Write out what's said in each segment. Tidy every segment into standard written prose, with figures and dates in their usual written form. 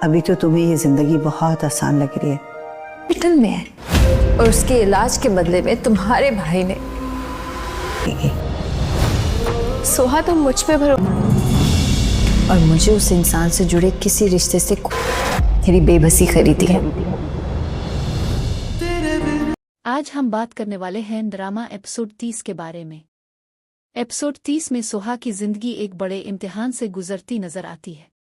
अभी तो तुम्हें ये जिंदगी बहुत आसान लग रही है। हॉस्पिटल में है और उसके इलाज के बदले में तुम्हारे भाई ने सोहा तुम मुझ पे भरोसा और मुझे उस इंसान से जुड़े किसी रिश्ते से मेरी बेबसी खरीदी है। आज हम बात करने वाले हैं ड्रामा एपिसोड 30 के बारे में। एपिसोड 30 में सोहा की जिंदगी एक बड़े इम्तिहान से गुजरती नजर आती है।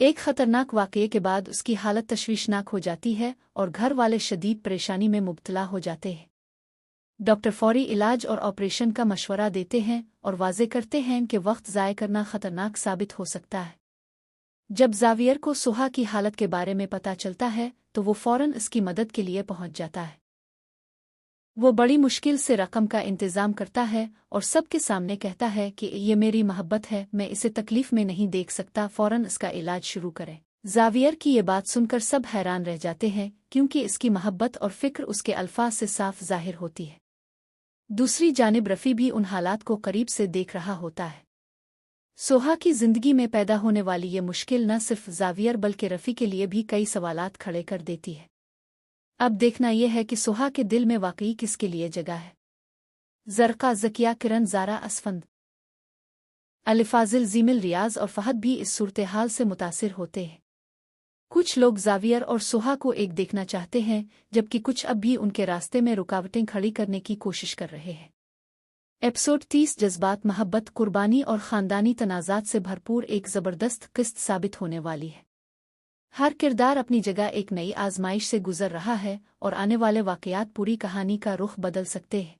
एक खतरनाक वाकये के बाद उसकी हालत तशवीशनाक हो जाती है और घर वाले शदीद परेशानी में मुब्तला हो जाते हैं। डॉक्टर फौरी इलाज और ऑपरेशन का मशवरा देते हैं और वाजे करते हैं कि वक्त ज़ाय करना खतरनाक साबित हो सकता है। जब जावियर को सोहा की हालत के बारे में पता चलता है तो वो फौरन इसकी मदद के लिए पहुंच जाता है। वो बड़ी मुश्किल से रकम का इंतज़ाम करता है और सबके सामने कहता है कि ये मेरी मोहब्बत है, मैं इसे तकलीफ में नहीं देख सकता, फौरन इसका इलाज शुरू करें। जावियर की ये बात सुनकर सब हैरान रह जाते हैं क्योंकि इसकी मोहब्बत और फिक्र उसके अल्फाज से साफ जाहिर होती है। दूसरी जानिब रफ़ी भी उन हालात को करीब से देख रहा होता है। सोहा की जिंदगी में पैदा होने वाली ये मुश्किल न सिर्फ जावियर बल्कि रफ़ी के लिए भी कई सवालात खड़े कर देती है। अब देखना यह है कि सोहा के दिल में वाकई किसके लिए जगह है। जरका, ज़किया, किरण, ज़ारा, असफंद, अलिफाजिल, जीमिल, रियाज और फहद भी इस सूरत-ए-हाल से मुतासिर होते हैं। कुछ लोग जावियर और सोहा को एक देखना चाहते हैं जबकि कुछ अब भी उनके रास्ते में रुकावटें खड़ी करने की कोशिश कर रहे हैं। एपिसोड 30 जज्बात, मोहब्बत, कुर्बानी और ख़ानदानी तनाज़ात से भरपूर एक ज़बरदस्त किस्त साबित होने वाली है। हर किरदार अपनी जगह एक नई आजमाइश से गुजर रहा है और आने वाले वाक़यात पूरी कहानी का रुख बदल सकते हैं।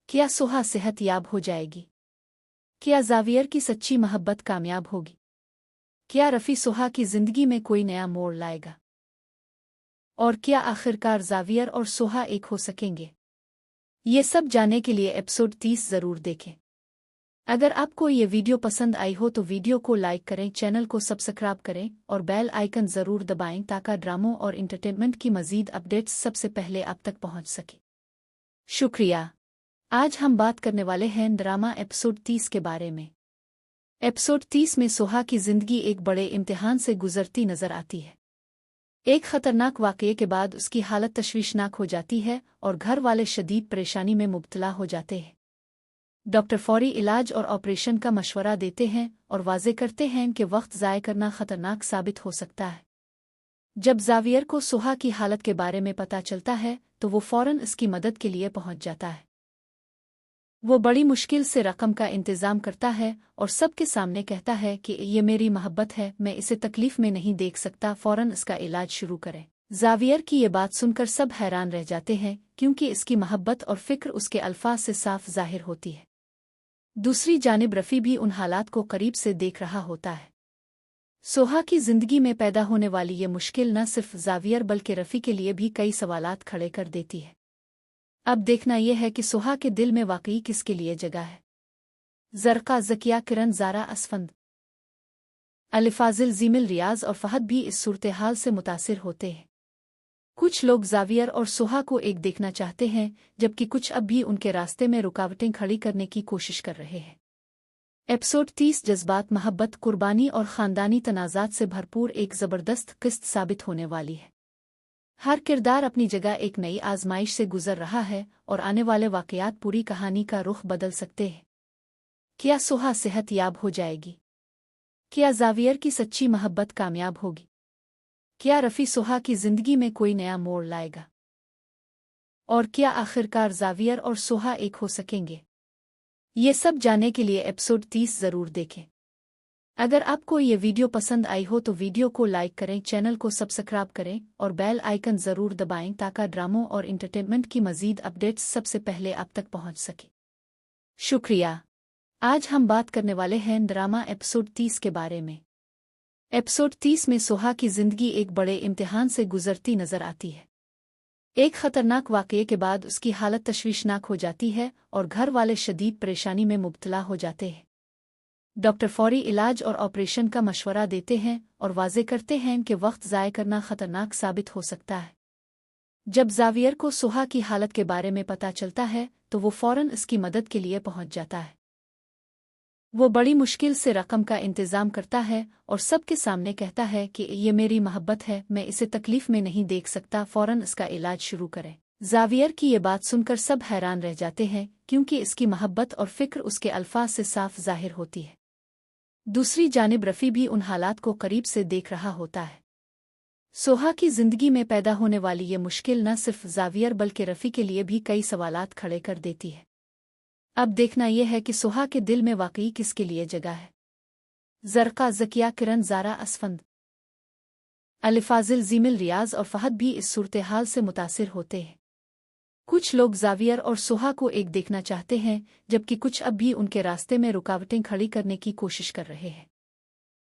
क्या सोहा सेहत याब हो जाएगी? क्या जावियर की सच्ची मोहब्बत कामयाब होगी? क्या रफ़ी सोहा की ज़िंदगी में कोई नया मोड़ लाएगा? और क्या आखिरकार जावियर और सोहा एक हो सकेंगे? ये सब जानने के लिए एपिसोड 30 ज़रूर देखें। अगर आपको ये वीडियो पसंद आई हो तो वीडियो को लाइक करें, चैनल को सब्सक्राइब करें और बेल आइकन ज़रूर दबाएं ताकि ड्रामों और इंटरटेनमेंट की मज़ीद अपडेट्स सबसे पहले आप तक पहुंच सके। शुक्रिया। आज हम बात करने वाले हैं ड्रामा एपिसोड 30 के बारे में। एपिसोड 30 में सोहा की जिंदगी एक बड़े इम्तिहान से गुजरती नजर आती है। एक खतरनाक वाकये के बाद उसकी हालत तशवीशनाक हो जाती है और घर वाले शदीद परेशानी में मुब्तला हो जाते हैं। डॉक्टर फौरी इलाज और ऑपरेशन का मशवरा देते हैं और वाजे करते हैं कि वक्त ज़ाय करना खतरनाक साबित हो सकता है। जब जावियर को सोहा की हालत के बारे में पता चलता है तो वो फौरन इसकी मदद के लिए पहुंच जाता है। वो बड़ी मुश्किल से रकम का इंतज़ाम करता है और सबके सामने कहता है कि ये मेरी मोहब्बत है, मैं इसे तकलीफ में नहीं देख सकता, फौरन इसका इलाज शुरू करें। जावियर की ये बात सुनकर सब हैरान रह जाते हैं क्योंकि इसकी मोहब्बत और फिक्र उसके अल्फाज से साफ जाहिर होती है। दूसरी जानिब रफ़ी भी उन हालात को करीब से देख रहा होता है। सोहा की जिंदगी में पैदा होने वाली ये मुश्किल न सिर्फ जावियर बल्कि रफ़ी के लिए भी कई सवालात खड़े कर देती है। अब देखना यह है कि सोहा के दिल में वाकई किसके लिए जगह है। जरका, ज़किया, किरण, ज़ारा, असफंद, अलिफाजिल, जीमिल, रियाज और फहद भी इस सूरत-ए-हाल से मुतासिर होते हैं। कुछ लोग जावियर और सोहा को एक देखना चाहते हैं जबकि कुछ अब भी उनके रास्ते में रुकावटें खड़ी करने की कोशिश कर रहे हैं। एपिसोड 30 जज्बात, मोहब्बत, कुर्बानी और ख़ानदानी तनाज़ात से भरपूर एक ज़बरदस्त किस्त साबित होने वाली है। हर किरदार अपनी जगह एक नई आजमाइश से गुजर रहा है और आने वाले वाक़यात पूरी कहानी का रुख बदल सकते हैं। क्या सोहा सेहत याब हो जाएगी? क्या जावियर की सच्ची मोहब्बत कामयाब होगी? क्या रफ़ी सोहा की ज़िंदगी में कोई नया मोड़ लाएगा? और क्या आखिरकार जावियर और सोहा एक हो सकेंगे? ये सब जानने के लिए एपिसोड 30 ज़रूर देखें। अगर आपको ये वीडियो पसंद आई हो तो वीडियो को लाइक करें, चैनल को सब्सक्राइब करें और बेल आइकन ज़रूर दबाएं ताकि ड्रामों और इंटरटेनमेंट की मज़ीद अपडेट्स सबसे पहले आप तक पहुंच सके। शुक्रिया। आज हम बात करने वाले हैं ड्रामा एपिसोड 30 के बारे में। एपिसोड 30 में सोहा की जिंदगी एक बड़े इम्तिहान से गुजरती नजर आती है। एक खतरनाक वाकये के बाद उसकी हालत तशवीशनाक हो जाती है और घर वाले शदीद परेशानी में मुब्तला हो जाते हैं। डॉक्टर फौरी इलाज और ऑपरेशन का मशवरा देते हैं और वाजे करते हैं कि वक्त ज़ाय करना खतरनाक साबित हो सकता है। जब जावियर को सोहा की हालत के बारे में पता चलता है तो वो फौरन इसकी मदद के लिए पहुंच जाता है। वो बड़ी मुश्किल से रकम का इंतजाम करता है और सबके सामने कहता है कि ये मेरी मोहब्बत है, मैं इसे तकलीफ में नहीं देख सकता, फौरन इसका इलाज शुरू करें। जावियर की ये बात सुनकर सब हैरान रह जाते हैं क्योंकि इसकी मोहब्बत और फिक्र उसके अल्फाज से साफ जाहिर होती है। दूसरी जानिब रफ़ी भी उन हालात को करीब से देख रहा होता है। सोहा की जिंदगी में पैदा होने वाली ये मुश्किल न सिर्फ जावियर बल्कि रफ़ी के लिए भी कई सवालात खड़े कर देती है। अब देखना यह है कि सोहा के दिल में वाकई किसके लिए जगह है। जरका, ज़किया, किरण, ज़ारा, असफंद, अलिफाजिल, जीमिल, रियाज और फहद भी इस सूरत-ए-हाल से मुतासिर होते हैं। कुछ लोग जावियर और सोहा को एक देखना चाहते हैं, जबकि कुछ अब भी उनके रास्ते में रुकावटें खड़ी करने की कोशिश कर रहे हैं।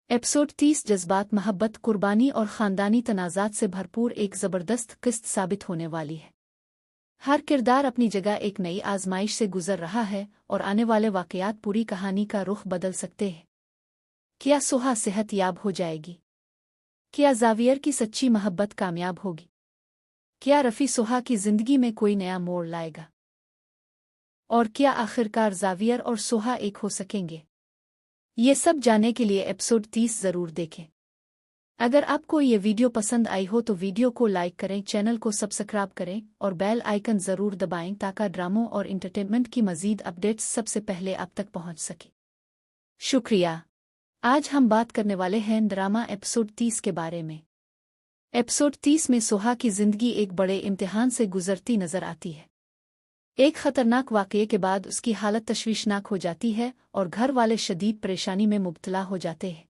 एपिसोड 30 जज्बात, मोहब्बत, कुर्बानी और ख़ानदानी तनाज़ात से भरपूर एक ज़बरदस्त किस्त साबित होने वाली है। हर किरदार अपनी जगह एक नई आजमाइश से गुजर रहा है और आने वाले वाक़यात पूरी कहानी का रुख बदल सकते हैं। क्या सोहा सेहत याब हो जाएगी? क्या जावियर की सच्ची मोहब्बत कामयाब होगी? क्या रफ़ी सोहा की ज़िंदगी में कोई नया मोड़ लाएगा? और क्या आखिरकार जावियर और सोहा एक हो सकेंगे? ये सब जानने के लिए एपिसोड 30 ज़रूर देखें। अगर आपको ये वीडियो पसंद आई हो तो वीडियो को लाइक करें, चैनल को सब्सक्राइब करें और बेल आइकन ज़रूर दबाएं ताकि ड्रामों और इंटरटेनमेंट की मज़ीद अपडेट्स सबसे पहले आप तक पहुंच सके। शुक्रिया। आज हम बात करने वाले हैं ड्रामा एपिसोड 30 के बारे में। एपिसोड 30 में सोहा की ज़िंदगी एक बड़े इम्तिहान से गुजरती नज़र आती है। एक ख़तरनाक वाक़ये के बाद उसकी हालत तशवीशनाक हो जाती है और घर वाले शदीद परेशानी में मुब्तला हो जाते हैं।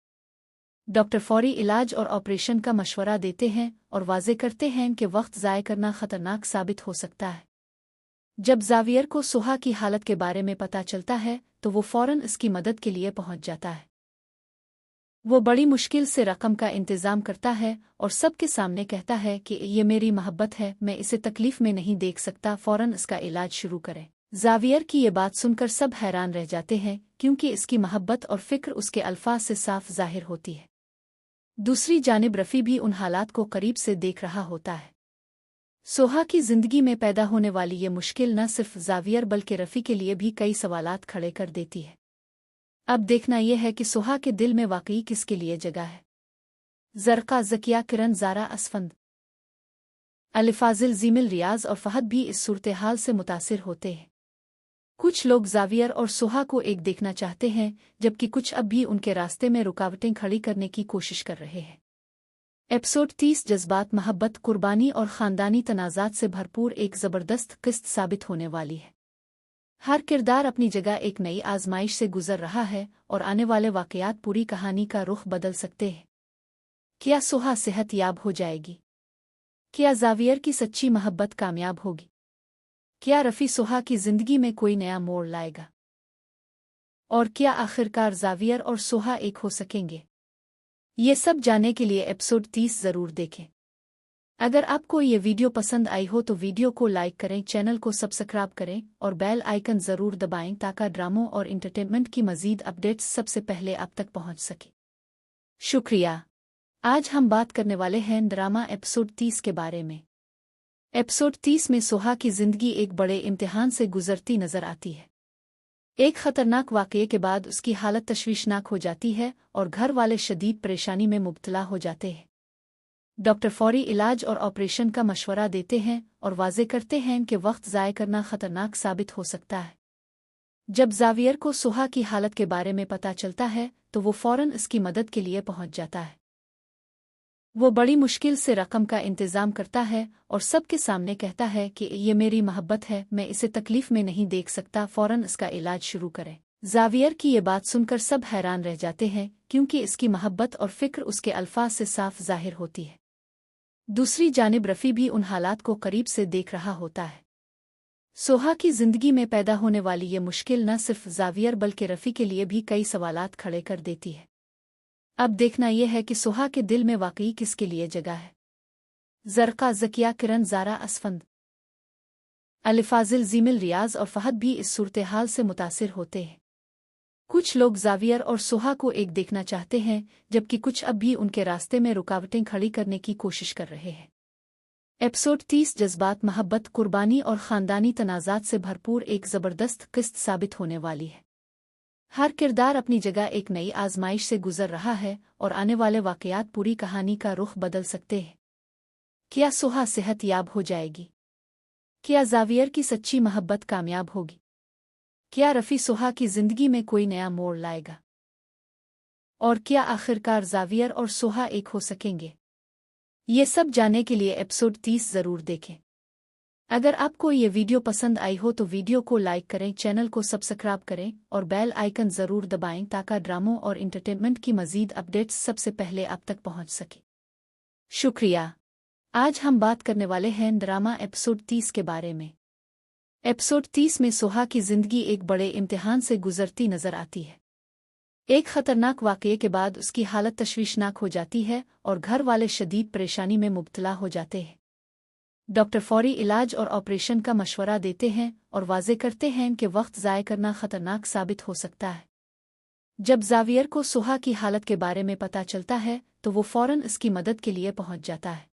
डॉक्टर फौरी इलाज और ऑपरेशन का मशवरा देते हैं और वाज़े करते हैं कि वक्त ज़ाय करना ख़तरनाक साबित हो सकता है। जब जावियर को सोहा की हालत के बारे में पता चलता है तो वो फ़ौरन इसकी मदद के लिए पहुंच जाता है। वो बड़ी मुश्किल से रकम का इंतज़ाम करता है और सबके सामने कहता है कि ये मेरी मोहब्बत है, मैं इसे तकलीफ में नहीं देख सकता, फ़ौरन इसका इलाज शुरू करें। जावियर की ये बात सुनकर सब हैरान रह जाते हैं क्योंकि इसकी मोहब्बत और फिक्र उसके अल्फाज से साफ जाहिर होती है। दूसरी जानिब रफ़ी भी उन हालात को करीब से देख रहा होता है। सोहा की ज़िंदगी में पैदा होने वाली ये मुश्किल न सिर्फ जावियर बल्कि रफ़ी के लिए भी कई सवालात खड़े कर देती है। अब देखना यह है कि सोहा के दिल में वाकई किसके लिए जगह है। जरका, ज़किया, किरण, ज़ारा, असफंद, अलिफाजिल, जीमिल, रियाज और फहद भी इस सूरत-ए-हाल से मुतासिर होते हैं। कुछ लोग जावियर और सोहा को एक देखना चाहते हैं, जबकि कुछ अब भी उनके रास्ते में रुकावटें खड़ी करने की कोशिश कर रहे हैं। एपिसोड 30 जज्बात, मोहब्बत, कुर्बानी और ख़ानदानी तनाज़ात से भरपूर एक ज़बरदस्त किस्त साबित होने वाली है। हर किरदार अपनी जगह एक नई आजमाइश से गुजर रहा है और आने वाले वाक़यात पूरी कहानी का रुख बदल सकते हैं। क्या सोहा सेहत याब हो जाएगी? क्या जावियर की सच्ची मोहब्बत कामयाब होगी? क्या रफ़ी सोहा की ज़िंदगी में कोई नया मोड़ लाएगा? और क्या आखिरकार जावियर और सोहा एक हो सकेंगे? ये सब जानने के लिए एपिसोड 30 ज़रूर देखें। अगर आपको ये वीडियो पसंद आई हो तो वीडियो को लाइक करें, चैनल को सब्सक्राइब करें और बेल आइकन ज़रूर दबाएं ताकि ड्रामों और इंटरटेनमेंट की मज़ीद अपडेट्स सबसे पहले आप तक पहुंच सके। शुक्रिया। आज हम बात करने वाले हैं ड्रामा एपिसोड 30 के बारे में। एपिसोड 30 में सोहा की ज़िंदगी एक बड़े इम्तिहान से गुजरती नज़र आती है। एक ख़तरनाक वाक़ये के बाद उसकी हालत तशवीशनाक हो जाती है और घर वाले शदीद परेशानी में मुब्तला हो जाते हैं। डॉक्टर फौरी इलाज और ऑपरेशन का मशवरा देते हैं और वाज़े करते हैं कि वक्त ज़ाय करना ख़तरनाक साबित हो सकता है। जब जावियर को सोहा की हालत के बारे में पता चलता है तो वो फ़ौरन इसकी मदद के लिए पहुंच जाता है। वो बड़ी मुश्किल से रकम का इंतज़ाम करता है और सबके सामने कहता है कि ये मेरी मोहब्बत है, मैं इसे तकलीफ में नहीं देख सकता, फ़ौरन इसका इलाज शुरू करें। जावियर की ये बात सुनकर सब हैरान रह जाते हैं क्योंकि इसकी मोहब्बत और फिक्र उसके अल्फाज से साफ जाहिर होती है। दूसरी जानिब रफ़ी भी उन हालात को करीब से देख रहा होता है। सोहा की ज़िंदगी में पैदा होने वाली ये मुश्किल न सिर्फ जावियर बल्कि रफ़ी के लिए भी कई सवालात खड़े कर देती है। अब देखना यह है कि सोहा के दिल में वाकई किसके लिए जगह है। जरका, ज़किया, किरण, ज़ारा, असफंद, अलिफाजिल, जीमिल, रियाज और फहद भी इस सूरत-ए-हाल से मुतासिर होते हैं। कुछ लोग जावियर और सोहा को एक देखना चाहते हैं, जबकि कुछ अब भी उनके रास्ते में रुकावटें खड़ी करने की कोशिश कर रहे हैं। एपिसोड 30 जज्बात, मोहब्बत, कुर्बानी और ख़ानदानी तनाज़ात से भरपूर एक ज़बरदस्त किस्त साबित होने वाली है। हर किरदार अपनी जगह एक नई आजमाइश से गुजर रहा है और आने वाले वाकयात पूरी कहानी का रुख बदल सकते हैं। क्या सोहा सेहत याब हो जाएगी? क्या जावियर की सच्ची मोहब्बत कामयाब होगी? क्या रफ़ी सोहा की जिंदगी में कोई नया मोड़ लाएगा? और क्या आखिरकार जावियर और सोहा एक हो सकेंगे? ये सब जानने के लिए एपिसोड 30 ज़रूर देखें। अगर आपको ये वीडियो पसंद आई हो तो वीडियो को लाइक करें, चैनल को सब्सक्राइब करें और बेल आइकन ज़रूर दबाएं ताकि ड्रामों और इंटरटेनमेंट की मज़ीद अपडेट्स सबसे पहले आप तक पहुंच सके। शुक्रिया। आज हम बात करने वाले हैं ड्रामा एपिसोड 30 के बारे में। एपिसोड 30 में सोहा की जिंदगी एक बड़े इम्तिहान से गुजरती नजर आती है। एक खतरनाक वाक़ये के बाद उसकी हालत तशवीशनाक हो जाती है और घर वाले शदीद परेशानी में मुब्तला हो जाते हैं। डॉक्टर फौरी इलाज और ऑपरेशन का मशवरा देते हैं और वाजे करते हैं कि वक्त ज़ाय करना खतरनाक साबित हो सकता है। जब जावियर को सोहा की हालत के बारे में पता चलता है तो वो फौरन इसकी मदद के लिए पहुंच जाता है।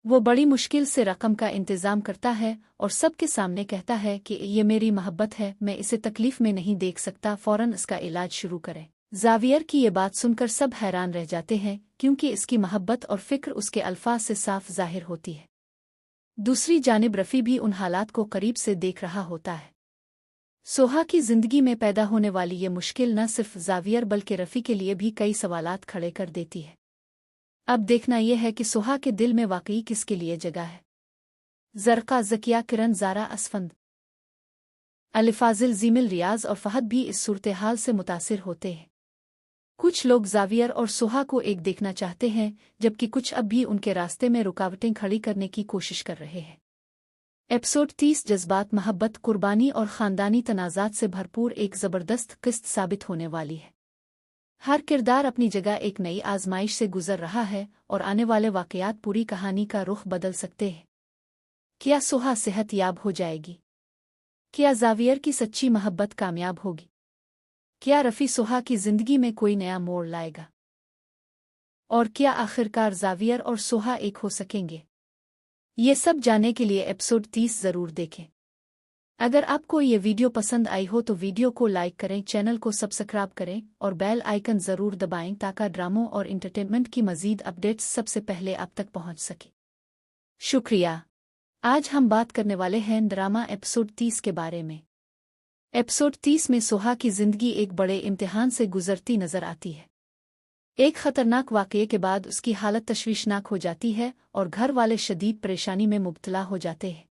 वो बड़ी मुश्किल से रकम का इंतज़ाम करता है और सबके सामने कहता है कि ये मेरी मोहब्बत है, मैं इसे तकलीफ में नहीं देख सकता, फौरन इसका इलाज शुरू करें। जावियर की ये बात सुनकर सब हैरान रह जाते हैं क्योंकि इसकी मोहब्बत और फिक्र उसके अल्फाज से साफ जाहिर होती है। दूसरी जानिब रफ़ी भी उन हालात को करीब से देख रहा होता है। सोहा की जिंदगी में पैदा होने वाली ये मुश्किल न सिर्फ जावियर बल्कि रफ़ी के लिए भी कई सवालात खड़े कर देती है। अब देखना यह है कि सोहा के दिल में वाकई किसके लिए जगह है। जरका, ज़किया, किरण, ज़ारा, असफंद, अलिफाजिल, जीमिल, रियाज और फहद भी इस सूरत-ए-हाल से मुतासिर होते हैं। कुछ लोग जावियर और सोहा को एक देखना चाहते हैं जबकि कुछ अब भी उनके रास्ते में रुकावटें खड़ी करने की कोशिश कर रहे हैं। एपिसोड 30 जज्बात, मोहब्बत, कुर्बानी और ख़ानदानी तनाज़ात से भरपूर एक ज़बरदस्त किस्त साबित होने वाली है। हर किरदार अपनी जगह एक नई आजमाइश से गुजर रहा है और आने वाले वाकयात पूरी कहानी का रुख बदल सकते हैं। क्या सोहा सेहत याब हो जाएगी? क्या जावियर की सच्ची मोहब्बत कामयाब होगी? क्या रफ़ी सोहा की जिंदगी में कोई नया मोड़ लाएगा? और क्या आखिरकार जावियर और सोहा एक हो सकेंगे? ये सब जानने के लिए एपिसोड 30 ज़रूर देखें। अगर आपको ये वीडियो पसंद आई हो तो वीडियो को लाइक करें, चैनल को सब्सक्राइब करें और बेल आइकन ज़रूर दबाएं ताकि ड्रामों और इंटरटेनमेंट की मज़ीद अपडेट्स सबसे पहले आप तक पहुंच सके। शुक्रिया। आज हम बात करने वाले हैं ड्रामा एपिसोड 30 के बारे में। एपिसोड 30 में सोहा की जिंदगी एक बड़े इम्तिहान से गुजरती नजर आती है। एक खतरनाक वाक़ये के बाद उसकी हालत तशवीशनाक हो जाती है और घर वाले शदीद परेशानी में मुब्तला हो जाते हैं।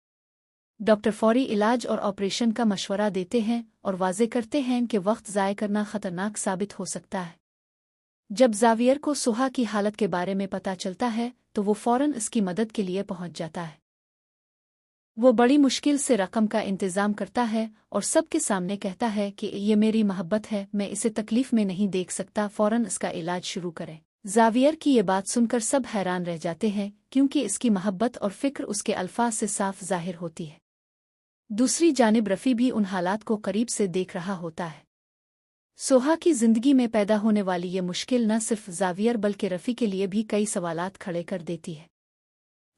डॉक्टर फौरी इलाज और ऑपरेशन का मशवरा देते हैं और वाजे करते हैं कि वक्त ज़ाय करना खतरनाक साबित हो सकता है। जब जावियर को सोहा की हालत के बारे में पता चलता है तो वो फौरन इसकी मदद के लिए पहुंच जाता है। वो बड़ी मुश्किल से रकम का इंतज़ाम करता है और सबके सामने कहता है कि ये मेरी मोहब्बत है, मैं इसे तकलीफ में नहीं देख सकता, फौरन इसका इलाज शुरू करें। जावियर की ये बात सुनकर सब हैरान रह जाते हैं क्योंकि इसकी मोहब्बत और फिक्र उसके अल्फाज से साफ जाहिर होती है। दूसरी जानिब रफ़ी भी उन हालात को करीब से देख रहा होता है। सोहा की जिंदगी में पैदा होने वाली ये मुश्किल न सिर्फ जावियर बल्कि रफ़ी के लिए भी कई सवालात खड़े कर देती है।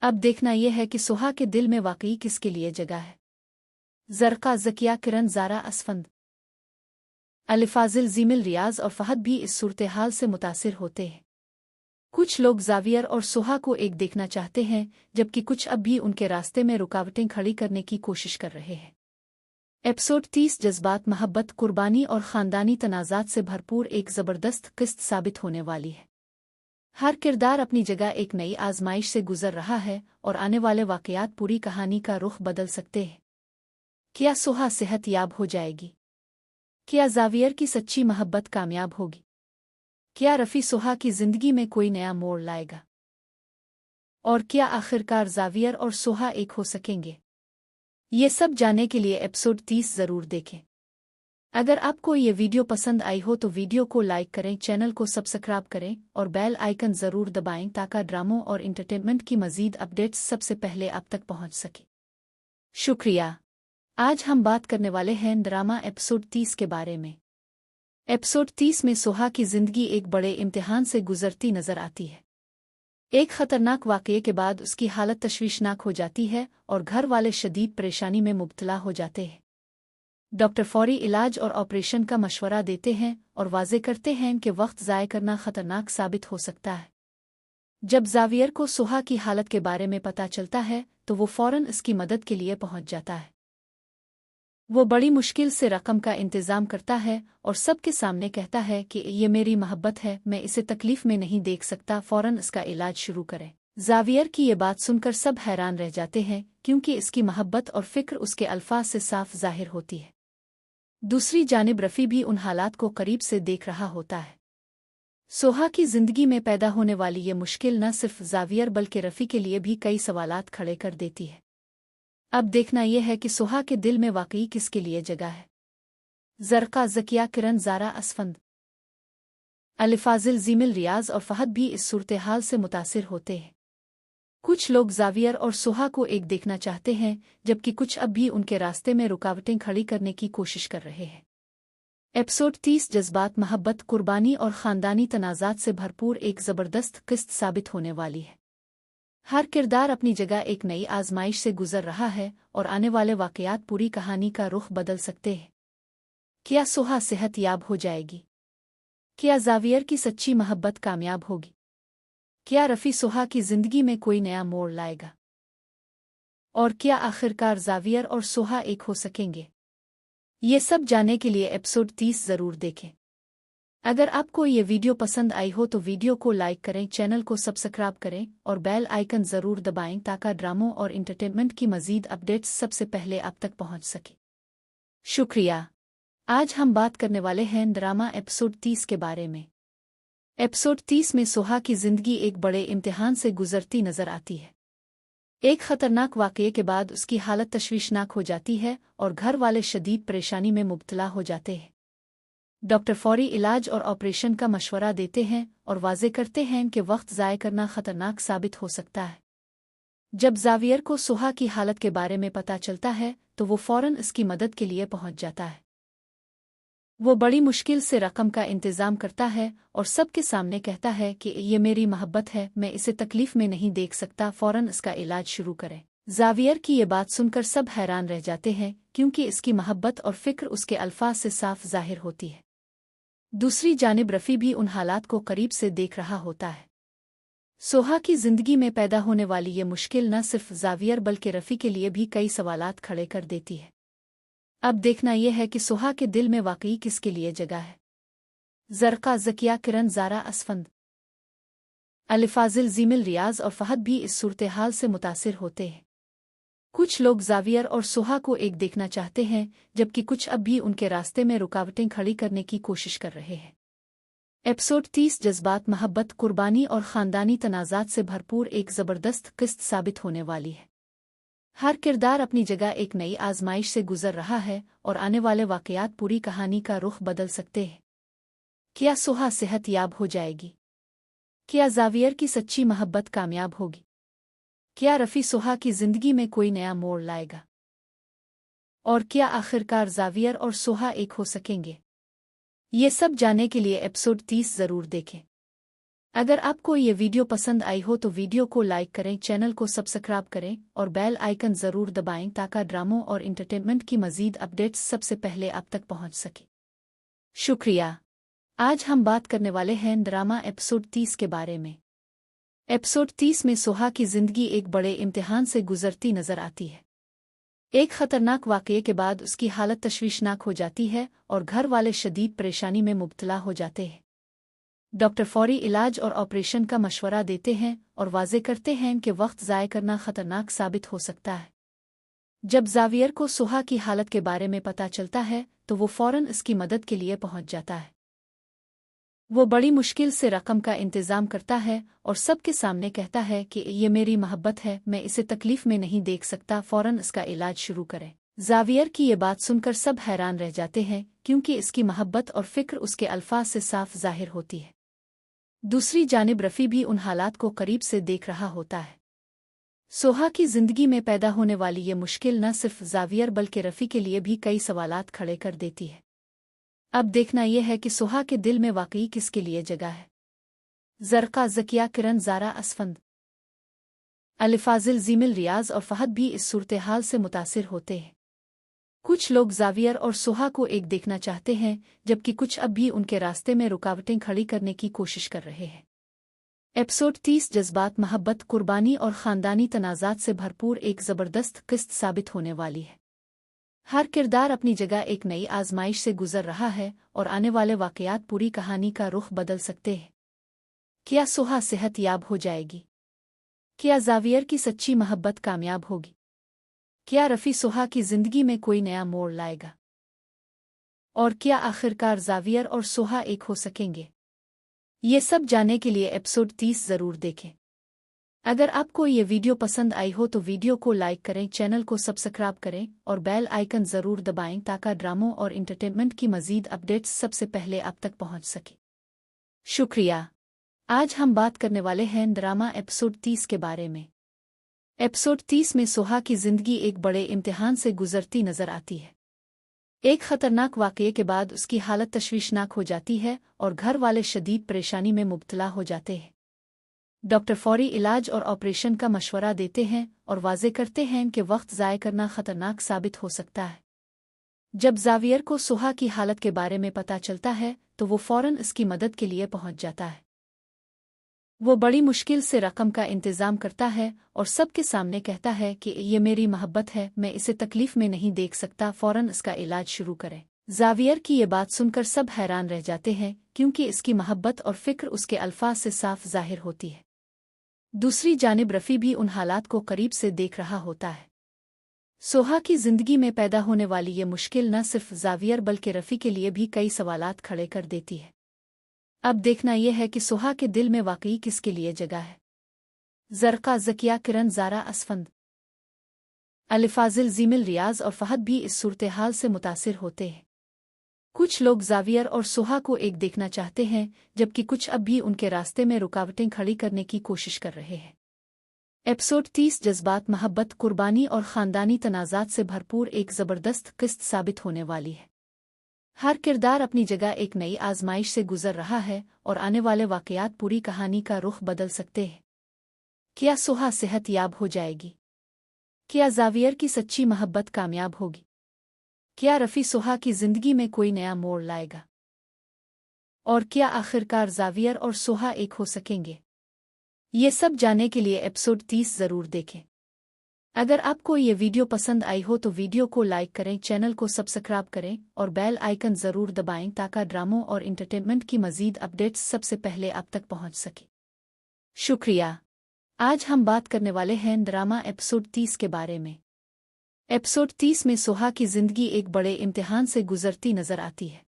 अब देखना यह है कि सोहा के दिल में वाकई किसके लिए जगह है। जरका, ज़किया, किरण, ज़ारा, असफंद, अलिफाजिल, जीमिल, रियाज और फहद भी इस सूरत-ए-हाल से मुतासिर होते हैं। कुछ लोग जावियर और सोहा को एक देखना चाहते हैं जबकि कुछ अब भी उनके रास्ते में रुकावटें खड़ी करने की कोशिश कर रहे हैं। एपिसोड 30 जज्बात, मोहब्बत, कुर्बानी और ख़ानदानी तनाज़ात से भरपूर एक ज़बरदस्त किस्त साबित होने वाली है। हर किरदार अपनी जगह एक नई आजमाइश से गुजर रहा है और आने वाले वाकयात पूरी कहानी का रुख बदल सकते हैं। क्या सोहा सेहत याब हो जाएगी? क्या जावियर की सच्ची मोहब्बत कामयाब होगी? क्या रफ़ी सोहा की जिंदगी में कोई नया मोड़ लाएगा? और क्या आखिरकार जावियर और सोहा एक हो सकेंगे? ये सब जानने के लिए एपिसोड 30 ज़रूर देखें। अगर आपको ये वीडियो पसंद आई हो तो वीडियो को लाइक करें, चैनल को सब्सक्राइब करें और बेल आइकन ज़रूर दबाएं ताकि ड्रामों और इंटरटेनमेंट की मज़ीद अपडेट्स सबसे पहले आप तक पहुंच सके। शुक्रिया। आज हम बात करने वाले हैं ड्रामा एपिसोड 30 के बारे में। एपिसोड 30 में सोहा की जिंदगी एक बड़े इम्तिहान से गुजरती नजर आती है। एक खतरनाक वाक़ये के बाद उसकी हालत तशवीशनाक हो जाती है और घर वाले शदीद परेशानी में मुब्तला हो जाते हैं। डॉक्टर फौरी इलाज और ऑपरेशन का मशवरा देते हैं और वाजे करते हैं कि वक्त ज़ाय करना खतरनाक साबित हो सकता है। जब ज़ावियर को सोहा की हालत के बारे में पता चलता है तो वो फौरन इसकी मदद के लिए पहुंच जाता है। वो बड़ी मुश्किल से रकम का इंतज़ाम करता है और सबके सामने कहता है कि ये मेरी मोहब्बत है, मैं इसे तकलीफ में नहीं देख सकता, फौरन इसका इलाज शुरू करें। ज़ावियर की ये बात सुनकर सब हैरान रह जाते हैं क्योंकि इसकी मोहब्बत और फिक्र उसके अल्फाज से साफ ज़ाहिर होती है। दूसरी जानिब रफ़ी भी उन हालात को करीब से देख रहा होता है। सोहा की जिंदगी में पैदा होने वाली ये मुश्किल न सिर्फ ज़ावियर बल्कि रफ़ी के लिए भी कई सवालात खड़े कर देती है। अब देखना यह है कि सोहा के दिल में वाकई किसके लिए जगह है। ज़रका, ज़किया, किरण, ज़ारा, असफंद, अलिफाजिल, ज़ीमिल, रियाज और फहद भी इस सूरत-ए-हाल से मुतासिर होते हैं। कुछ लोग ज़ावियर और सोहा को एक देखना चाहते हैं जबकि कुछ अब भी उनके रास्ते में रुकावटें खड़ी करने की कोशिश कर रहे हैं। एपिसोड 30 जज्बात, मोहब्बत, कुर्बानी और ख़ानदानी तनाज़ात से भरपूर एक ज़बरदस्त किस्त साबित होने वाली है। हर किरदार अपनी जगह एक नई आजमाइश से गुजर रहा है और आने वाले वाक़यात पूरी कहानी का रुख बदल सकते हैं। क्या सोहा सेहत याब हो जाएगी? क्या ज़ावियर की सच्ची मोहब्बत कामयाब होगी? क्या रफ़ी सोहा की ज़िंदगी में कोई नया मोड़ लाएगा? और क्या आखिरकार ज़ावियर और सोहा एक हो सकेंगे? ये सब जानने के लिए एपिसोड 30 ज़रूर देखें। अगर आपको ये वीडियो पसंद आई हो तो वीडियो को लाइक करें, चैनल को सब्सक्राइब करें और बेल आइकन ज़रूर दबाएं ताकि ड्रामों और इंटरटेनमेंट की मज़ीद अपडेट्स सबसे पहले आप तक पहुंच सके। शुक्रिया। आज हम बात करने वाले हैं ड्रामा एपिसोड 30 के बारे में। एपिसोड 30 में सोहा की ज़िंदगी एक बड़े इम्तिहान से गुजरती नज़र आती है। एक खतरनाक वाक़ये के बाद उसकी हालत तशवीशनाक हो जाती है और घर वाले शदीद परेशानी में मुब्तला हो जाते हैं। डॉक्टर फौरी इलाज और ऑपरेशन का मशवरा देते हैं और वाजे करते हैं कि वक्त ज़ाय करना खतरनाक साबित हो सकता है। जब ज़ावियर को सोहा की हालत के बारे में पता चलता है तो वो फौरन इसकी मदद के लिए पहुंच जाता है। वो बड़ी मुश्किल से रकम का इंतज़ाम करता है और सबके सामने कहता है कि ये मेरी मोहब्बत है, मैं इसे तकलीफ में नहीं देख सकता, फौरन इसका इलाज शुरू करें। ज़ावियर की ये बात सुनकर सब हैरान रह जाते हैं क्योंकि इसकी मोहब्बत और फिक्र उसके अल्फाज से साफ ज़ाहिर होती है। दूसरी जानिब रफ़ी भी उन हालात को करीब से देख रहा होता है। सोहा की ज़िंदगी में पैदा होने वाली ये मुश्किल न सिर्फ ज़ावियर बल्कि रफ़ी के लिए भी कई सवालात खड़े कर देती है। अब देखना यह है कि सोहा के दिल में वाकई किसके लिए जगह है। ज़रका, ज़किया, किरण, ज़ारा, असफंद, अलिफाजिल, ज़ीमिल, रियाज और फहद भी इस सूरत-ए-हाल से मुतासिर होते हैं। कुछ लोग ज़ावियर और सोहा को एक देखना चाहते हैं जबकि कुछ अब भी उनके रास्ते में रुकावटें खड़ी करने की कोशिश कर रहे हैं। एपिसोड 30 जज्बात, मोहब्बत, कुर्बानी और ख़ानदानी तनाज़ात से भरपूर एक ज़बरदस्त किस्त साबित होने वाली है। हर किरदार अपनी जगह एक नई आजमाइश से गुजर रहा है और आने वाले वाक़यात पूरी कहानी का रुख बदल सकते हैं। क्या सोहा सेहत याब हो जाएगी? क्या ज़ावियर की सच्ची मोहब्बत कामयाब होगी? क्या रफ़ी सोहा की ज़िंदगी में कोई नया मोड़ लाएगा? और क्या आखिरकार ज़ावियर और सोहा एक हो सकेंगे? ये सब जानने के लिए एपिसोड 30 ज़रूर देखें। अगर आपको ये वीडियो पसंद आई हो तो वीडियो को लाइक करें, चैनल को सब्सक्राइब करें और बेल आइकन ज़रूर दबाएं ताकि ड्रामों और इंटरटेनमेंट की मज़ीद अपडेट्स सबसे पहले आप तक पहुंच सके। शुक्रिया। आज हम बात करने वाले हैं ड्रामा एपिसोड 30 के बारे में। एपिसोड 30 में सोहा की ज़िंदगी एक बड़े इम्तिहान से गुजरती नज़र आती है। एक खतरनाक वाक़ये के बाद उसकी हालत तशवीशनाक हो जाती है और घर वाले शदीद परेशानी में मुब्तला हो जाते हैं। डॉक्टर फौरी इलाज और ऑपरेशन का मशवरा देते हैं और वाजे करते हैं कि वक्त ज़ाय करना खतरनाक साबित हो सकता है। जब ज़ावियर को सोहा की हालत के बारे में पता चलता है तो वो फौरन इसकी मदद के लिए पहुंच जाता है। वो बड़ी मुश्किल से रकम का इंतज़ाम करता है और सबके सामने कहता है कि ये मेरी मोहब्बत है, मैं इसे तकलीफ में नहीं देख सकता, फौरन इसका इलाज शुरू करें। ज़ावियर की ये बात सुनकर सब हैरान रह जाते हैं क्योंकि इसकी मोहब्बत और फिक्र उसके अल्फाज से साफ ज़ाहिर होती है। दूसरी जानिब रफ़ी भी उन हालात को करीब से देख रहा होता है। सोहा की ज़िंदगी में पैदा होने वाली ये मुश्किल न सिर्फ ज़ावियर बल्कि रफ़ी के लिए भी कई सवालात खड़े कर देती है। अब देखना यह है कि सोहा के दिल में वाकई किसके लिए जगह है। ज़रका, ज़किया, किरण, ज़ारा, असफंद, अलिफाजिल, ज़ीमिल, रियाज और फहद भी इस सूरत-ए-हाल से मुतासिर होते हैं। कुछ लोग जावियर और सोहा को एक देखना चाहते हैं, जबकि कुछ अब भी उनके रास्ते में रुकावटें खड़ी करने की कोशिश कर रहे हैं। एपिसोड 30 जज्बात, मोहब्बत, कुर्बानी और ख़ानदानी तनाज़ात से भरपूर एक ज़बरदस्त किस्त साबित होने वाली है। हर किरदार अपनी जगह एक नई आजमाइश से गुजर रहा है और आने वाले वाक़यात पूरी कहानी का रुख बदल सकते हैं। क्या सोहा सेहत याब हो जाएगी? क्या जावियर की सच्ची मोहब्बत कामयाब होगी? क्या रफ़ी सोहा की ज़िंदगी में कोई नया मोड़ लाएगा? और क्या आखिरकार जावियर और सोहा एक हो सकेंगे? ये सब जानने के लिए एपिसोड 30 ज़रूर देखें। अगर आपको ये वीडियो पसंद आई हो तो वीडियो को लाइक करें, चैनल को सब्सक्राइब करें और बेल आइकन ज़रूर दबाएं ताकि ड्रामों और इंटरटेनमेंट की मज़ीद अपडेट्स सबसे पहले आप तक पहुंच सके। शुक्रिया। आज हम बात करने वाले हैं ड्रामा एपिसोड 30 के बारे में। एपिसोड 30 में सोहा की ज़िंदगी एक बड़े इम्तिहान से गुजरती नज़र आती है। एक खतरनाक वाक़ये के बाद उसकी हालत तशवीशनाक हो जाती है और घर वाले शदीद परेशानी में मुब्तला हो जाते हैं। डॉक्टर फौरी इलाज और ऑपरेशन का मशवरा देते हैं और वाज़े करते हैं कि वक्त ज़ाय करना खतरनाक साबित हो सकता है। जब जावियर को सोहा की हालत के बारे में पता चलता है तो वो फ़ौरन इसकी मदद के लिए पहुंच जाता है। वो बड़ी मुश्किल से रकम का इंतज़ाम करता है और सबके सामने कहता है कि ये मेरी मोहब्बत है, मैं इसे तकलीफ़ में नहीं देख सकता, फ़ौरन इसका इलाज शुरू करें। जावियर की ये बात सुनकर सब हैरान रह जाते हैं क्योंकि इसकी मोहब्बत और फ़िक्र उसके अल्फाज से साफ ज़ाहिर होती है। दूसरी जानिब रफ़ी भी उन हालात को करीब से देख रहा होता है। सोहा की ज़िंदगी में पैदा होने वाली ये मुश्किल न सिर्फ जावियर बल्कि रफ़ी के लिए भी कई सवालात खड़े कर देती है। अब देखना यह है कि सोहा के दिल में वाकई किसके लिए जगह है। ज़रका, ज़किया, किरण, ज़ारा, असफंद, अलिफाजिल, ज़ीमिल, रियाज और फहद भी इस सूरत-ए-हाल से मुतासिर होते हैं। कुछ लोग जावियर और सोहा को एक देखना चाहते हैं, जबकि कुछ अब भी उनके रास्ते में रुकावटें खड़ी करने की कोशिश कर रहे हैं। एपिसोड 30 जज्बात, मोहब्बत, कुर्बानी और ख़ानदानी तनाज़ात से भरपूर एक ज़बरदस्त किस्त साबित होने वाली है। हर किरदार अपनी जगह एक नई आजमाइश से गुजर रहा है और आने वाले वाक़यात पूरी कहानी का रुख बदल सकते हैं। क्या सोहा सेहत याब हो जाएगी? क्या जावियर की सच्ची मोहब्बत कामयाब होगी? क्या रफ़ी सोहा की ज़िंदगी में कोई नया मोड़ लाएगा? और क्या आखिरकार जावियर और सोहा एक हो सकेंगे? ये सब जानने के लिए एपिसोड 30 ज़रूर देखें। अगर आपको ये वीडियो पसंद आई हो तो वीडियो को लाइक करें, चैनल को सब्सक्राइब करें और बेल आइकन ज़रूर दबाएं ताकि ड्रामों और इंटरटेनमेंट की मज़ीद अपडेट्स सबसे पहले आप तक पहुंच सके। शुक्रिया। आज हम बात करने वाले हैं ड्रामा एपिसोड 30 के बारे में। एपिसोड 30 में सोहा की ज़िंदगी एक बड़े इम्तिहान से गुजरती नज़र आती है।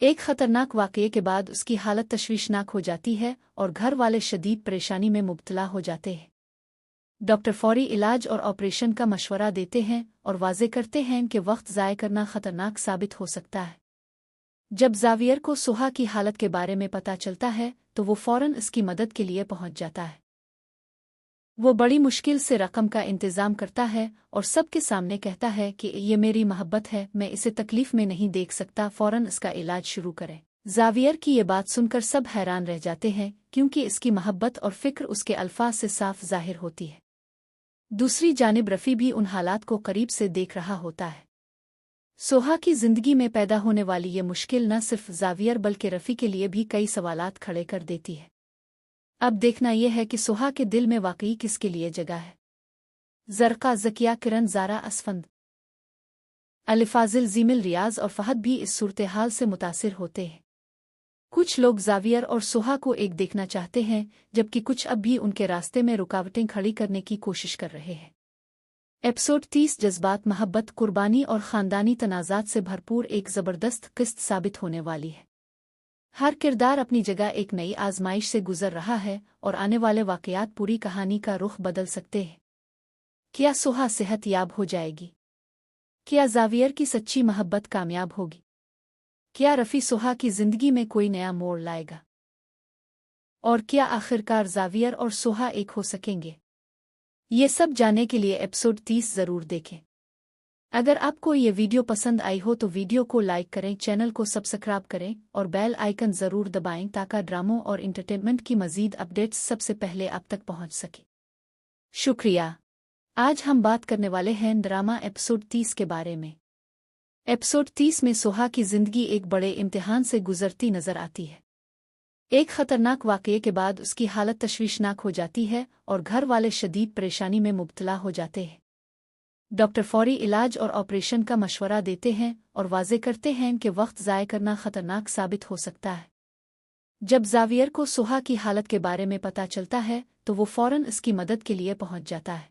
एक खतरनाक वाक़ये के बाद उसकी हालत तशवीशनाक हो जाती है और घर वाले शदीद परेशानी में मुब्तला हो जाते हैं। डॉक्टर फौरी इलाज और ऑपरेशन का मशवरा देते हैं और वाज़े करते हैं कि वक्त ज़ाय करना खतरनाक साबित हो सकता है। जब जावियर को सोहा की हालत के बारे में पता चलता है तो वो फ़ौरन इसकी मदद के लिए पहुंच जाता है। वो बड़ी मुश्किल से रकम का इंतज़ाम करता है और सबके सामने कहता है कि ये मेरी मोहब्बत है, मैं इसे तकलीफ़ में नहीं देख सकता, फ़ौरन इसका इलाज शुरू करें। जावियर की ये बात सुनकर सब हैरान रह जाते हैं क्योंकि इसकी मोहब्बत और फ़िक्र उसके अल्फाज से साफ ज़ाहिर होती है। दूसरी जानिब रफ़ी भी उन हालात को करीब से देख रहा होता है। सोहा की ज़िंदगी में पैदा होने वाली ये मुश्किल न सिर्फ जावियर बल्कि रफ़ी के लिए भी कई सवालात खड़े कर देती है। अब देखना यह है कि सोहा के दिल में वाकई किसके लिए जगह है। ज़रका, ज़किया, किरण, ज़ारा, असफंद, अलिफाजिल, ज़ीमिल, रियाज और फहद भी इस सूरत-ए-हाल से मुतासिर होते हैं। कुछ लोग जावियर और सोहा को एक देखना चाहते हैं, जबकि कुछ अब भी उनके रास्ते में रुकावटें खड़ी करने की कोशिश कर रहे हैं। एपिसोड 30 जज्बात, मोहब्बत, कुर्बानी और ख़ानदानी तनाज़ात से भरपूर एक ज़बरदस्त किस्त साबित होने वाली है। हर किरदार अपनी जगह एक नई आजमाइश से गुजर रहा है और आने वाले वाक़यात पूरी कहानी का रुख बदल सकते हैं। क्या सोहा सेहत याब हो जाएगी? क्या जावियर की सच्ची मोहब्बत कामयाब होगी? क्या रफ़ी सोहा की ज़िंदगी में कोई नया मोड़ लाएगा? और क्या आखिरकार जावियर और सोहा एक हो सकेंगे? ये सब जानने के लिए एपिसोड 30 ज़रूर देखें। अगर आपको ये वीडियो पसंद आई हो तो वीडियो को लाइक करें, चैनल को सब्सक्राइब करें और बेल आइकन ज़रूर दबाएं ताकि ड्रामों और इंटरटेनमेंट की मज़ीद अपडेट्स सबसे पहले आप तक पहुंच सके। शुक्रिया। आज हम बात करने वाले हैं ड्रामा एपिसोड 30 के बारे में। एपिसोड 30 में सोहा की जिंदगी एक बड़े इम्तिहान से गुजरती नजर आती है। एक खतरनाक वाकये के बाद उसकी हालत तशवीशनाक हो जाती है और घर वाले शदीद परेशानी में मुब्तला हो जाते हैं। डॉक्टर फौरी इलाज और ऑपरेशन का मशवरा देते हैं और वाजे करते हैं कि वक्त ज़ाय करना खतरनाक साबित हो सकता है। जब ज़ावियर को सोहा की हालत के बारे में पता चलता है तो वो फौरन इसकी मदद के लिए पहुंच जाता है।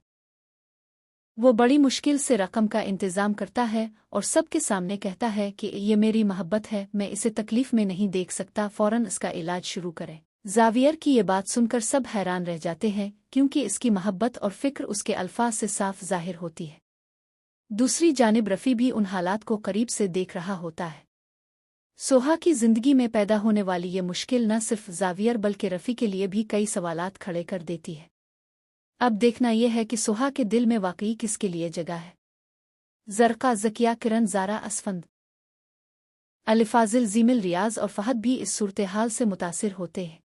वो बड़ी मुश्किल से रकम का इंतज़ाम करता है और सबके सामने कहता है कि ये मेरी मोहब्बत है, मैं इसे तकलीफ में नहीं देख सकता, फौरन इसका इलाज शुरू करें। ज़ावियर की ये बात सुनकर सब हैरान रह जाते हैं क्योंकि इसकी मोहब्बत और फिक्र उसके अल्फाज से साफ ज़ाहिर होती है। दूसरी जानिब रफ़ी भी उन हालात को करीब से देख रहा होता है। सोहा की जिंदगी में पैदा होने वाली ये मुश्किल न सिर्फ ज़ावियर बल्कि रफ़ी के लिए भी कई सवालात खड़े कर देती है। अब देखना यह है कि सोहा के दिल में वाकई किसके लिए जगह है। ज़रक़ा, ज़किया, किरण, ज़ारा, असफंद, अलिफाजिल, ज़ीमिल, रियाज और फ़हद भी इस सूरत-ए-हाल से मुतासिर होते हैं।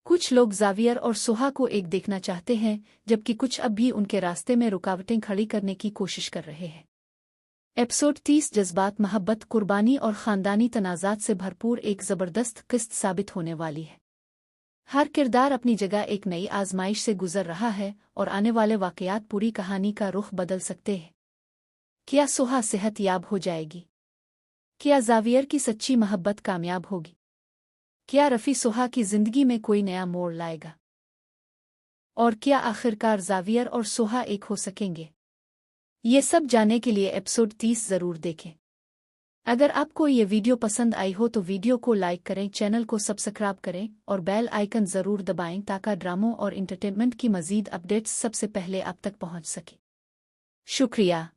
कुछ लोग ज़ावियर और सोहा को एक देखना चाहते हैं जबकि कुछ अब भी उनके रास्ते में रुकावटें खड़ी करने की कोशिश कर रहे हैं। एपिसोड 30 जज्बात, मोहब्बत, कुर्बानी और ख़ानदानी तनाज़ात से भरपूर एक ज़बरदस्त किस्त साबित होने वाली है। हर किरदार अपनी जगह एक नई आजमाइश से गुजर रहा है और आने वाले वाक़यात पूरी कहानी का रुख बदल सकते हैं। क्या सोहा सेहत याब हो जाएगी? क्या ज़ावियर की सच्ची मोहब्बत कामयाब होगी? क्या रफ़ी सोहा की ज़िंदगी में कोई नया मोड़ लाएगा? और क्या आखिरकार ज़ावियर और सोहा एक हो सकेंगे? ये सब जानने के लिए एपिसोड 30 ज़रूर देखें। अगर आपको ये वीडियो पसंद आई हो तो वीडियो को लाइक करें, चैनल को सब्सक्राइब करें और बेल आइकन ज़रूर दबाएं ताकि ड्रामों और इंटरटेनमेंट की मज़ीद अपडेट्स सबसे पहले आप तक पहुंच सके। शुक्रिया।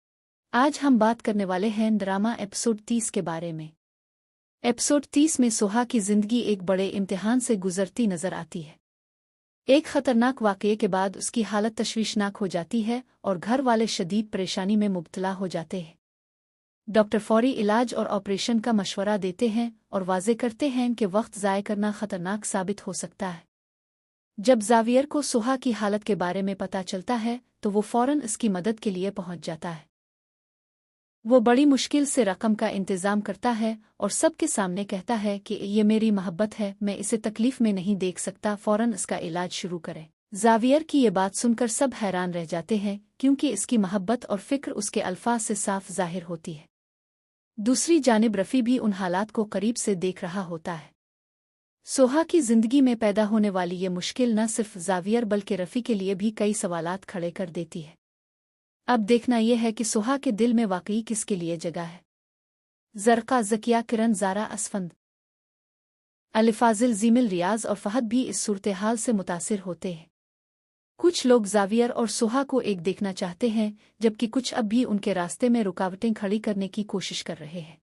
आज हम बात करने वाले हैं ड्रामा एपिसोड 30 के बारे में। एपिसोड 30 में सोहा की जिंदगी एक बड़े इम्तिहान से गुजरती नजर आती है। एक खतरनाक वाकये के बाद उसकी हालत तशवीशनाक हो जाती है और घर वाले शदीद परेशानी में मुब्तला हो जाते हैं। डॉक्टर फौरी इलाज और ऑपरेशन का मशवरा देते हैं और वाजे करते हैं कि वक्त ज़ाय करना खतरनाक साबित हो सकता है। जब ज़ावियर को सोहा की हालत के बारे में पता चलता है तो वो फौरन इसकी मदद के लिए पहुंच जाता है। वो बड़ी मुश्किल से रकम का इंतज़ाम करता है और सबके सामने कहता है कि ये मेरी मोहब्बत है, मैं इसे तकलीफ में नहीं देख सकता, फौरन इसका इलाज शुरू करें। ज़ावियर की ये बात सुनकर सब हैरान रह जाते हैं क्योंकि इसकी मोहब्बत और फिक्र उसके अल्फाज से साफ ज़ाहिर होती है। दूसरी जानिब रफ़ी भी उन हालात को करीब से देख रहा होता है। सोहा की जिंदगी में पैदा होने वाली ये मुश्किल न सिर्फ ज़ावियर बल्कि रफ़ी के लिए भी कई सवालात खड़े कर देती है। अब देखना यह है कि सोहा के दिल में वाकई किसके लिए जगह है। ज़रक़ा, ज़किया, किरण, ज़ारा, असफंद, अलिफाजिल, ज़ीमिल, रियाज और फ़हद भी इस सूरत-ए-हाल से मुतासिर होते हैं। कुछ लोग ज़ावियर और सोहा को एक देखना चाहते हैं जबकि कुछ अब भी उनके रास्ते में रुकावटें खड़ी करने की कोशिश कर रहे हैं।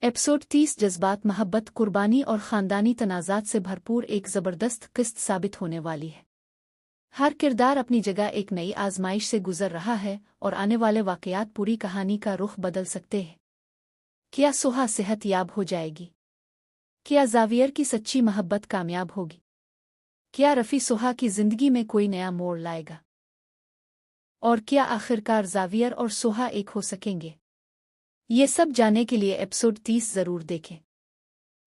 एपिसोड 30 जज्बात, मोहब्बत, कुर्बानी और ख़ानदानी तनाज़ात से भरपूर एक ज़बरदस्त किस्त साबित होने वाली है। हर किरदार अपनी जगह एक नई आजमाइश से गुजर रहा है और आने वाले वाक़यात पूरी कहानी का रुख बदल सकते हैं। क्या सोहा सेहत याब हो जाएगी? क्या ज़ावियर की सच्ची मोहब्बत कामयाब होगी? क्या रफ़ी सोहा की ज़िंदगी में कोई नया मोड़ लाएगा? और क्या आखिरकार ज़ावियर और सोहा एक हो सकेंगे? ये सब जानने के लिए एपिसोड 30 ज़रूर देखें।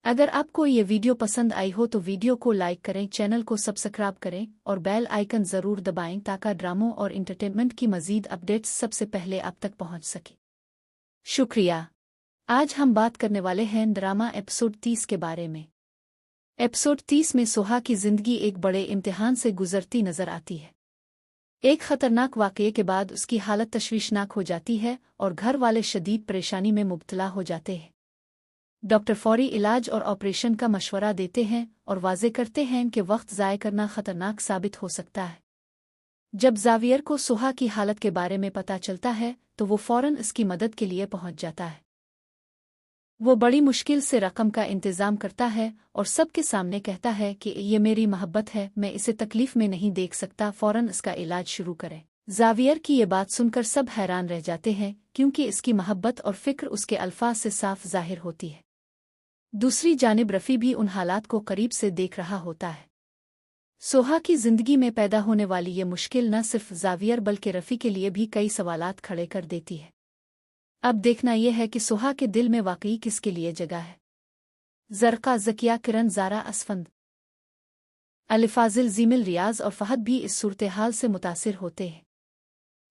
अगर आपको ये वीडियो पसंद आई हो तो वीडियो को लाइक करें, चैनल को सब्सक्राइब करें और बेल आइकन ज़रूर दबाएं ताकि ड्रामों और इंटरटेनमेंट की मज़ीद अपडेट्स सबसे पहले आप तक पहुंच सके। शुक्रिया। आज हम बात करने वाले हैं ड्रामा एपिसोड 30 के बारे में। एपिसोड 30 में सोहा की जिंदगी एक बड़े इम्तिहान से गुजरती नजर आती है। एक खतरनाक वाकये के बाद उसकी हालत तशवीशनाक हो जाती है और घर वाले शदीद परेशानी में मुब्तला हो जाते हैं। डॉक्टर फौरी इलाज और ऑपरेशन का मशवरा देते हैं और वाजे करते हैं कि वक्त ज़ाय करना खतरनाक साबित हो सकता है। जब ज़ावियर को सोहा की हालत के बारे में पता चलता है तो वो फौरन इसकी मदद के लिए पहुंच जाता है। वो बड़ी मुश्किल से रकम का इंतज़ाम करता है और सबके सामने कहता है कि ये मेरी मोहब्बत है, मैं इसे तकलीफ में नहीं देख सकता, फौरन इसका इलाज शुरू करें। ज़ावियर की ये बात सुनकर सब हैरान रह जाते हैं क्योंकि इसकी मोहब्बत और फिक्र उसके अल्फाज से साफ ज़ाहिर होती है। दूसरी जानिब रफ़ी भी उन हालात को करीब से देख रहा होता है। सोहा की जिंदगी में पैदा होने वाली ये मुश्किल न सिर्फ ज़ावियर बल्कि रफ़ी के लिए भी कई सवालात खड़े कर देती है। अब देखना यह है कि सोहा के दिल में वाकई किसके लिए जगह है। जरका, ज़किया, किरण, ज़ारा, असफंद, अलिफाजिल, जीमिल, रियाज और फहद भी इस सूरत हाल से मुतासिर होते हैं।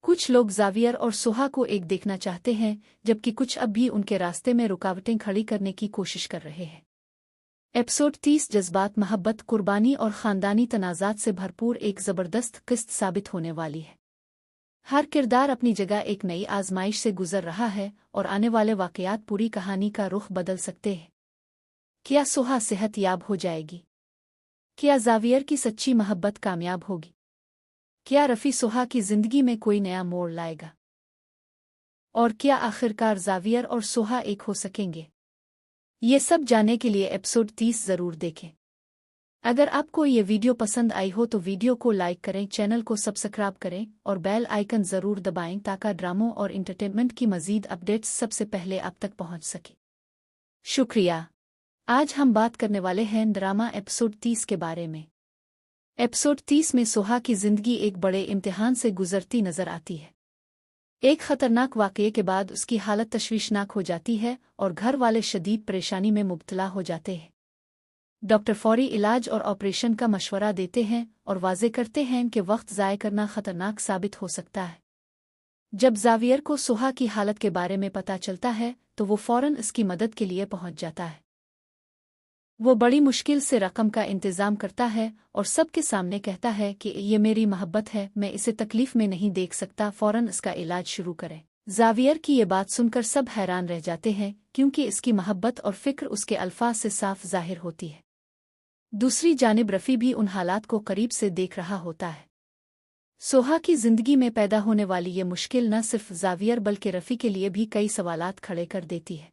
कुछ लोग जावियर और सोहा को एक देखना चाहते हैं, जबकि कुछ अब भी उनके रास्ते में रुकावटें खड़ी करने की कोशिश कर रहे हैं। एपिसोड 30 जज्बात, मोहब्बत, कुर्बानी और ख़ानदानी तनाज़ात से भरपूर एक ज़बरदस्त किस्त साबित होने वाली है। हर किरदार अपनी जगह एक नई आजमाइश से गुजर रहा है और आने वाले वाक़यात पूरी कहानी का रुख बदल सकते हैं। क्या सोहा सेहत याब हो जाएगी? क्या जावियर की सच्ची मोहब्बत कामयाब होगी? क्या रफ़ी सोहा की ज़िंदगी में कोई नया मोड़ लाएगा? और क्या आखिरकार जावियर और सोहा एक हो सकेंगे? ये सब जानने के लिए एपिसोड 30 ज़रूर देखें। अगर आपको ये वीडियो पसंद आई हो तो वीडियो को लाइक करें, चैनल को सब्सक्राइब करें और बेल आइकन ज़रूर दबाएं ताकि ड्रामों और इंटरटेनमेंट की मज़ीद अपडेट्स सबसे पहले आप तक पहुंच सके। शुक्रिया। आज हम बात करने वाले हैं ड्रामा एपिसोड 30 के बारे में। एपिसोड 30 में सोहा की ज़िंदगी एक बड़े इम्तिहान से गुजरती नज़र आती है। एक खतरनाक वाक़ये के बाद उसकी हालत तशवीशनाक हो जाती है और घर वाले शदीद परेशानी में मुब्तला हो जाते हैं। डॉक्टर फौरी इलाज और ऑपरेशन का मशवरा देते हैं और वाज़े करते हैं कि वक्त ज़ाय करना खतरनाक साबित हो सकता है। जब जावियर को सोहा की हालत के बारे में पता चलता है तो वो फ़ौरन इसकी मदद के लिए पहुंच जाता है। वो बड़ी मुश्किल से रकम का इंतज़ाम करता है और सबके सामने कहता है कि ये मेरी मोहब्बत है, मैं इसे तकलीफ़ में नहीं देख सकता, फ़ौरन इसका इलाज शुरू करें। जावियर की ये बात सुनकर सब हैरान रह जाते हैं क्योंकि इसकी मोहब्बत और फ़िक्र उसके अल्फाज से साफ ज़ाहिर होती है। दूसरी जानिब रफ़ी भी उन हालात को करीब से देख रहा होता है। सोहा की ज़िंदगी में पैदा होने वाली ये मुश्किल न सिर्फ जावियर बल्कि रफ़ी के लिए भी कई सवालात खड़े कर देती है।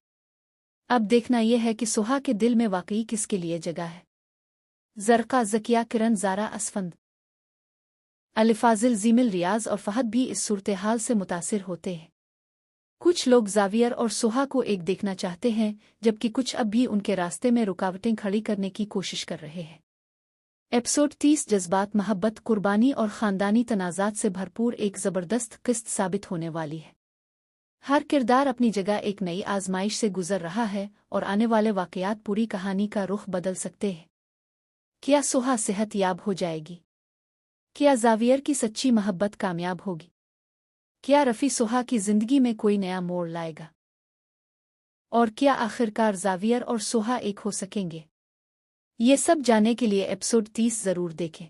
अब देखना यह है कि सोहा के दिल में वाकई किसके लिए जगह है। जरका, ज़किया, किरण, ज़ारा, असफंद, अलिफाजिल, जीमिल, रियाज और फहद भी इस सूरत हाल से मुतासिर होते हैं। कुछ लोग जावियर और सोहा को एक देखना चाहते हैं, जबकि कुछ अब भी उनके रास्ते में रुकावटें खड़ी करने की कोशिश कर रहे हैं। एपिसोड 30 जज्बात, मोहब्बत, कुर्बानी और ख़ानदानी तनाज़ात से भरपूर एक ज़बरदस्त किस्त साबित होने वाली है। हर किरदार अपनी जगह एक नई आजमाइश से गुजर रहा है और आने वाले वाक़यात पूरी कहानी का रुख बदल सकते हैं। क्या सोहा सेहत याब हो जाएगी? क्या जावियर की सच्ची मोहब्बत कामयाब होगी? क्या रफ़ी सोहा की ज़िंदगी में कोई नया मोड़ लाएगा? और क्या आखिरकार जावियर और सोहा एक हो सकेंगे? ये सब जानने के लिए एपिसोड 30 ज़रूर देखें।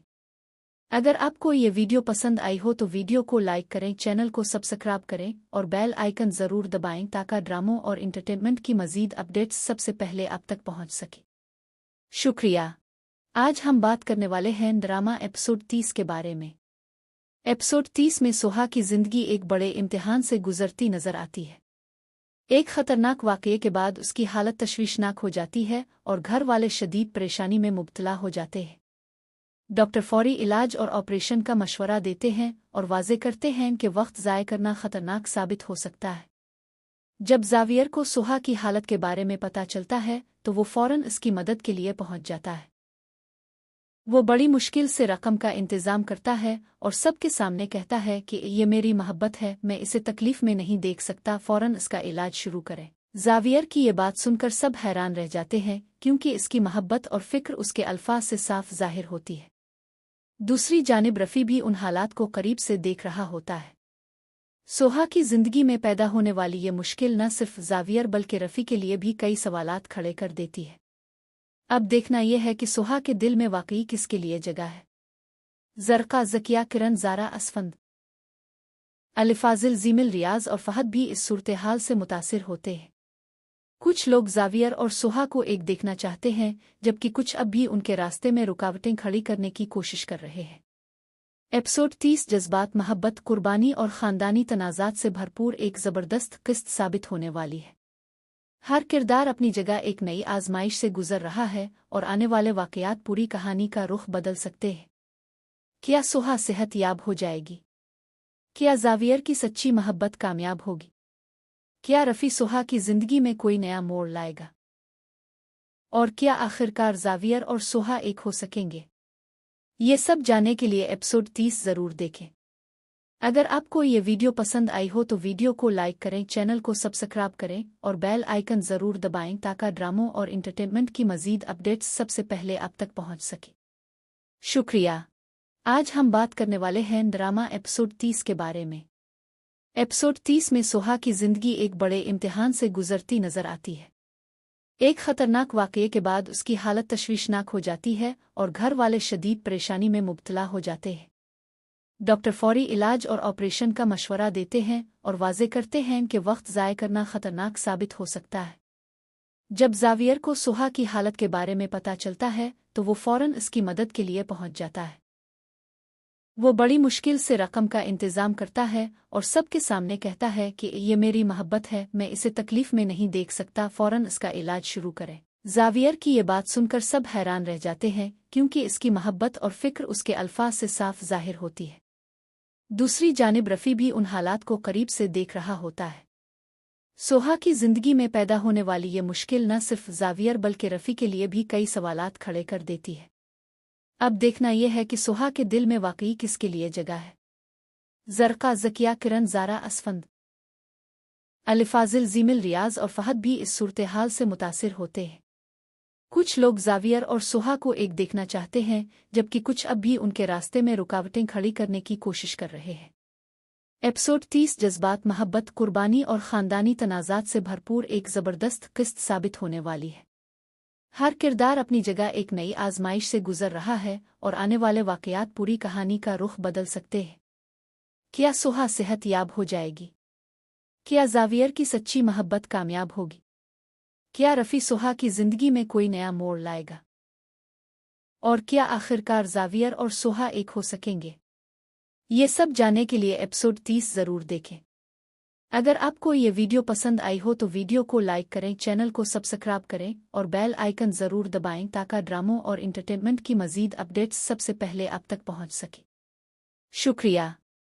अगर आपको ये वीडियो पसंद आई हो तो वीडियो को लाइक करें, चैनल को सब्सक्राइब करें और बेल आइकन ज़रूर दबाएं ताकि ड्रामों और इंटरटेनमेंट की मज़ीद अपडेट्स सबसे पहले आप तक पहुंच सके। शुक्रिया। आज हम बात करने वाले हैं ड्रामा एपिसोड 30 के बारे में। एपिसोड 30 में सोहा की ज़िंदगी एक बड़े इम्तिहान से गुजरती नज़र आती है। एक खतरनाक वाक़ये के बाद उसकी हालत तशवीशनाक हो जाती है और घर वाले शदीद परेशानी में मुब्तला हो जाते हैं। डॉक्टर फौरी इलाज और ऑपरेशन का मशवरा देते हैं और वाज़े करते हैं कि वक्त ज़ाय करना खतरनाक साबित हो सकता है। जब जावियर को सोहा की हालत के बारे में पता चलता है तो वो फ़ौरन इसकी मदद के लिए पहुंच जाता है। वो बड़ी मुश्किल से रकम का इंतज़ाम करता है और सबके सामने कहता है कि ये मेरी मोहब्बत है, मैं इसे तकलीफ़ में नहीं देख सकता, फ़ौरन इसका इलाज शुरू करें। जावियर की ये बात सुनकर सब हैरान रह जाते हैं क्योंकि इसकी मोहब्बत और फ़िक्र उसके अल्फाज से साफ ज़ाहिर होती है। दूसरी जानिब रफ़ी भी उन हालात को करीब से देख रहा होता है। सोहा की ज़िंदगी में पैदा होने वाली ये मुश्किल न सिर्फ जावियर बल्कि रफ़ी के लिए भी कई सवालात खड़े कर देती है। अब देखना यह है कि सोहा के दिल में वाकई किसके लिए जगह है। जरका, ज़किया, किरण, ज़ारा, असफंद, अलिफाजिल, जीमिल, रियाज और फहद भी इस सूरत हाल से मुतासिर होते हैं। कुछ लोग जावियर और सोहा को एक देखना चाहते हैं, जबकि कुछ अब भी उनके रास्ते में रुकावटें खड़ी करने की कोशिश कर रहे हैं। एपिसोड 30 जज्बात, मोहब्बत, कुर्बानी और ख़ानदानी तनाज़ात से भरपूर एक ज़बरदस्त किस्त साबित होने वाली है। हर किरदार अपनी जगह एक नई आजमाइश से गुजर रहा है और आने वाले वाक़यात पूरी कहानी का रुख बदल सकते हैं। क्या सोहा सेहत याब हो जाएगी? क्या जावियर की सच्ची मोहब्बत कामयाब होगी? क्या रफ़ी सोहा की ज़िंदगी में कोई नया मोड़ लाएगा? और क्या आखिरकार जावियर और सोहा एक हो सकेंगे? ये सब जानने के लिए एपिसोड 30 ज़रूर देखें। अगर आपको ये वीडियो पसंद आई हो तो वीडियो को लाइक करें, चैनल को सब्सक्राइब करें और बेल आइकन ज़रूर दबाएं ताकि ड्रामों और इंटरटेनमेंट की मज़ीद अपडेट्स सबसे पहले आप तक पहुंच सके। शुक्रिया। आज हम बात करने वाले हैं ड्रामा एपिसोड 30 के बारे में। एपिसोड 30 में सोहा की जिंदगी एक बड़े इम्तिहान से गुजरती नजर आती है। एक खतरनाक वाकये के बाद उसकी हालत तशवीशनाक हो जाती है और घर वाले शदीद परेशानी में मुब्तला हो जाते हैं। डॉक्टर फौरी इलाज और ऑपरेशन का मशवरा देते हैं और वाजे करते हैं कि वक्त ज़ाय करना खतरनाक साबित हो सकता है। जब ज़ावियर को सोहा की हालत के बारे में पता चलता है तो वो फौरन इसकी मदद के लिए पहुंच जाता है। वो बड़ी मुश्किल से रकम का इंतज़ाम करता है और सबके सामने कहता है कि ये मेरी मोहब्बत है, मैं इसे तकलीफ में नहीं देख सकता, फौरन इसका इलाज शुरू करें। ज़ावियर की ये बात सुनकर सब हैरान रह जाते हैं क्योंकि इसकी मोहब्बत और फिक्र उसके अल्फाज से साफ ज़ाहिर होती है। दूसरी जानिब रफ़ी भी उन हालात को करीब से देख रहा होता है। सोहा की जिंदगी में पैदा होने वाली ये मुश्किल न सिर्फ ज़ावियर बल्कि रफ़ी के लिए भी कई सवालात खड़े कर देती है। अब देखना यह है कि सोहा के दिल में वाकई किसके लिए जगह है। ज़रका, ज़किया, किरण, ज़ारा, असफंद, अलिफाजिल, ज़ीमिल, रियाज और फहद भी इस सूरत-ए-हाल से मुतासिर होते हैं। कुछ लोग ज़ावियर और सोहा को एक देखना चाहते हैं जबकि कुछ अब भी उनके रास्ते में रुकावटें खड़ी करने की कोशिश कर रहे हैं। एपिसोड 30 जज्बात, मोहब्बत, कुर्बानी और ख़ानदानी तनाज़ात से भरपूर एक ज़बरदस्त किस्त साबित होने वाली है। हर किरदार अपनी जगह एक नई आजमाइश से गुजर रहा है और आने वाले वाक़यात पूरी कहानी का रुख बदल सकते हैं। क्या सोहा सेहत याब हो जाएगी? क्या ज़ावियर की सच्ची मोहब्बत कामयाब होगी? क्या रफ़ी सोहा की ज़िंदगी में कोई नया मोड़ लाएगा? और क्या आखिरकार ज़ावियर और सोहा एक हो सकेंगे? ये सब जानने के लिए एपिसोड 30 ज़रूर देखें। अगर आपको ये वीडियो पसंद आई हो तो वीडियो को लाइक करें, चैनल को सब्सक्राइब करें और बेल आइकन ज़रूर दबाएं ताकि ड्रामों और इंटरटेनमेंट की मज़ीद अपडेट्स सबसे पहले आप तक पहुंच सके। शुक्रिया।